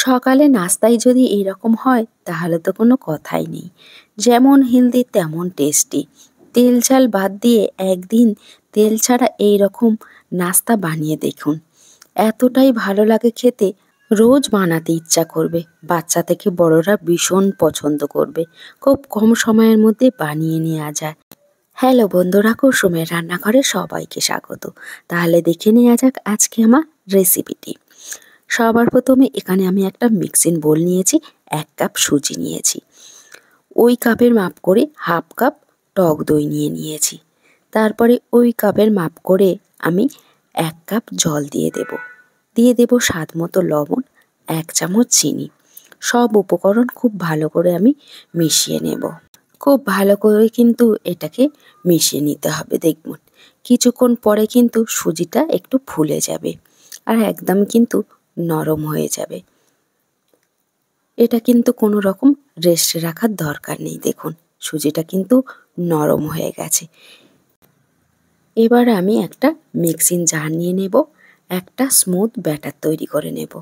সকালে নাস্তায় যদি এইরকম হয় তাহলে তো কোনো কথাই নেই। যেমন হেলদি তেমন টেস্টি। তেল ঝাল বাদ দিয়ে একদিন তেল ছাড়া এইরকম নাস্তা বানিয়ে দেখুন। এতটাই ভালো লাগে খেতে, রোজ বানাতে ইচ্ছা করবে। বাচ্চা থেকে বড়রা ভীষণ পছন্দ করবে। খুব কম সময়ের মধ্যে বানিয়ে নেওয়া যায়। হ্যালো বন্ধুরা, কুসুমের রান্নাঘরে সবাইকে স্বাগত। তাহলে দেখে নেওয়া যাক আজকে আমার রেসিপিটি। সবার প্রথমে এখানে আমি একটা মিক্সিং বোল নিয়েছি, 1 কাপ সুজি নিয়েছি, ওই কাপের মাপ করে হাফ কাপ টক দই নিয়েছি। তারপরে ওই কাপের মাপ করে আমি 1 কাপ জল দিয়ে দেব স্বাদ মতো লবণ, 1 চামচ চিনি। সব উপকরণ খুব ভালো করে আমি মিশিয়ে নেব। খুব ভালো করে কিন্তু এটাকে মিশিয়ে নিতে হবে। দেখুন কিছুক্ষণ পরে কিন্তু সুজিটা একটু ফুলে যাবে আর একদম কিন্তু নরম হয়ে যাবে। এটা কিন্তু কোনো রকম রেস্টে রাখার দরকার নেই। দেখুন সুজিটা কিন্তু নরম হয়ে গেছে। এবার আমি একটা মিক্সিং জার নিয়ে নেব, একটা স্মুথ ব্যাটার তৈরি করে নেব।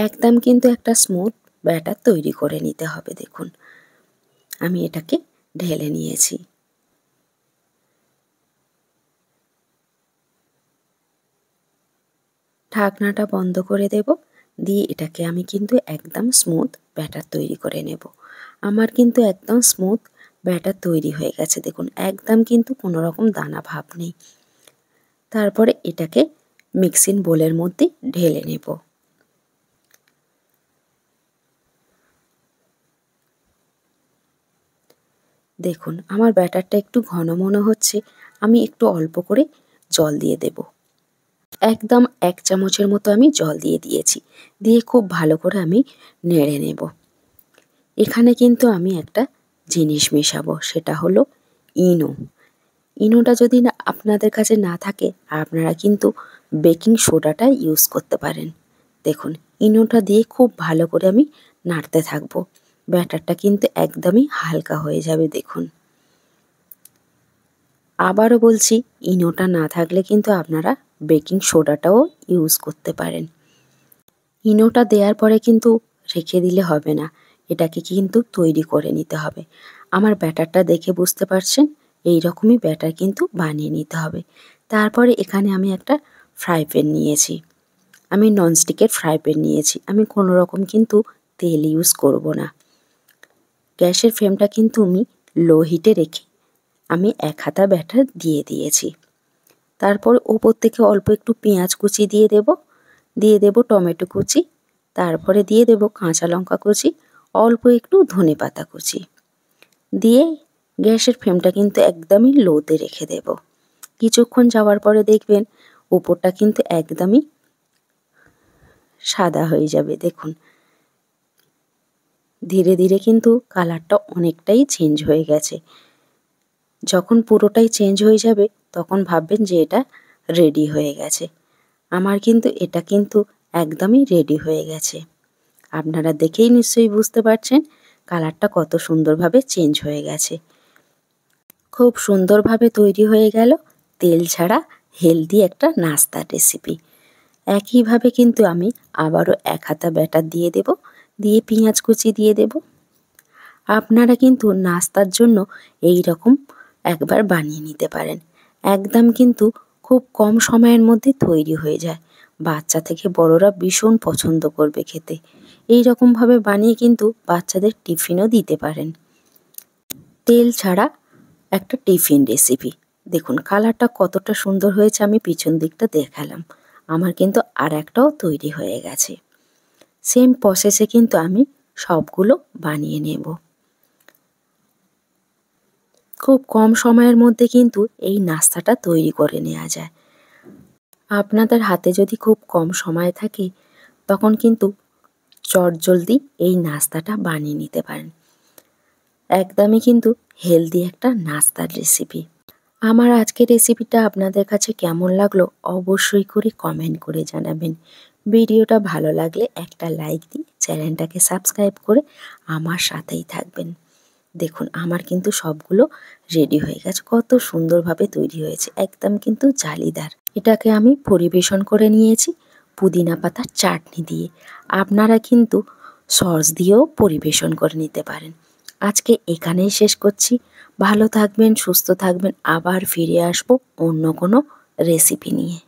একদম কিন্তু একটা স্মুথ ব্যাটার তৈরি করে নিতে হবে। দেখুন আমি এটাকে ঢেলে নিয়েছি। ঢাকনাটা বন্ধ করে দেব, দিয়ে এটাকে আমি কিন্তু একদম স্মুথ ব্যাটার তৈরি করে নেব। আমার কিন্তু একদম স্মুথ ব্যাটার তৈরি হয়ে গেছে। দেখুন একদম কিন্তু কোনো রকম দানা ভাব নেই। তারপরে এটাকে মিক্সিং বোলের মধ্যে ঢেলে নেব। দেখুন আমার ব্যাটারটা একটু ঘন মনে হচ্ছে, আমি একটু অল্প করে জল দিয়ে দেব। একদম 1 চামচের মতো আমি জল দিয়েছি। দিয়ে খুব ভালো করে আমি নেড়ে নেব। এখানে কিন্তু আমি একটা জিনিস মেশাবো, সেটা হলো ইনো। ইনোটা যদি না আপনাদের কাছে না থাকে আপনারা কিন্তু বেকিং সোডাটা ইউজ করতে পারেন। দেখুন ইনোটা দিয়ে খুব ভালো করে আমি নাড়তে থাকবো। ব্যাটারটা কিন্তু একদমই হালকা হয়ে যাবে। দেখুন আবারও বলছি, ইনোটা না থাকলে কিন্তু আপনারা বেকিং সোডাটাও ইউজ করতে পারেন। ইনোটা দেওয়ার পরে কিন্তু রেখে দিলে হবে না, এটাকে কিন্তু তৈরি করে নিতে হবে। আমার ব্যাটারটা দেখে বুঝতে পারছেন, এই রকমই ব্যাটার কিন্তু বানিয়ে নিতে হবে। তারপরে এখানে আমি একটা ফ্রাই প্যান নিয়েছি, আমি ননস্টিকের ফ্রাই প্যান নিয়েছি। আমি কোনো রকম কিন্তু তেল ইউজ করব না। গ্যাসের ফ্লেমটা কিন্তু আমি লো হিটে রেখে আমি 1 হাতা ব্যাটার দিয়েছি। তারপর ওপর থেকে অল্প একটু পেঁয়াজ কুচি দিয়ে দেব টমেটো কুচি, তারপরে দিয়ে দেব কাঁচা লঙ্কা কুচি, অল্প একটু ধনেপাতা কুচি দিয়ে গ্যাসের ফ্লেমটা কিন্তু একদমই লোতে রেখে দেব। কিছুক্ষণ যাওয়ার পরে দেখবেন উপরটা কিন্তু একদমই সাদা হয়ে যাবে। দেখুন ধীরে ধীরে কিন্তু কালারটা অনেকটাই চেঞ্জ হয়ে গেছে। যখন পুরোটাই চেঞ্জ হয়ে যাবে তখন ভাববেন যে এটা রেডি হয়ে গেছে। আমার কিন্তু এটা কিন্তু একদমই রেডি হয়ে গেছে। আপনারা দেখেই নিশ্চয়ই বুঝতে পারছেন কালারটা কত সুন্দরভাবে চেঞ্জ হয়ে গেছে। খুব সুন্দরভাবে তৈরি হয়ে গেল তেল ছাড়া হেলদি একটা নাস্তার রেসিপি। একইভাবে কিন্তু আমি আবারও 1 হাতা ব্যাটার দিয়ে পেঁয়াজ কুচি দিয়ে দেব। আপনারা কিন্তু নাস্তার জন্য এই রকম একবার বানিয়ে নিতে পারেন। একদম কিন্তু খুব কম সময়ের মধ্যে তৈরি হয়ে যায়। বাচ্চা থেকে বড়রা ভীষণ পছন্দ করবে খেতে। এই রকমভাবে বানিয়ে কিন্তু বাচ্চাদের টিফিনও দিতে পারেন। তেল ছাড়া একটা টিফিন রেসিপি। দেখুন কালারটা কতটা সুন্দর হয়েছে, আমি পিছন দিকটা দেখালাম। আমার কিন্তু আর একটাও তৈরি হয়ে গেছে। সেম প্রসেসে কিন্তু আমি সবগুলো বানিয়ে নেব। খুব কম সময়ের মধ্যে কিন্তু এই নাস্তাটা তৈরি করে নেওয়া যায়। আপনাদের হাতে যদি খুব কম সময় থাকে তখন কিন্তু চটজলদি এই নাস্তাটা বানিয়ে নিতে পারেন। একদমই কিন্তু হেলদি একটা নাস্তার রেসিপি। আমার আজকের রেসিপিটা আপনাদের কাছে কেমন লাগলো অবশ্যই করে কমেন্ট করে জানাবেন। ভিডিওটা ভালো লাগলে একটা লাইক দিয়ে চ্যানেলটাকে সাবস্ক্রাইব করে আমার সাথেই থাকবেন। দেখুন আমার কিন্তু সবগুলো রেডি হয়ে গেছে, কত সুন্দরভাবে তৈরি হয়েছে, একদম কিন্তু জালিদার। এটাকে আমি পরিবেশন করে নিয়েছি। পুদিনা পাতার চাটনি দিয়ে। আপনারা কিন্তু সস দিয়েও পরিবেশন করে নিতে পারেন। আজকে এখানেই শেষ করছি। ভালো থাকবেন, সুস্থ থাকবেন। আবার ফিরে আসবো অন্য কোনো রেসিপি নিয়ে।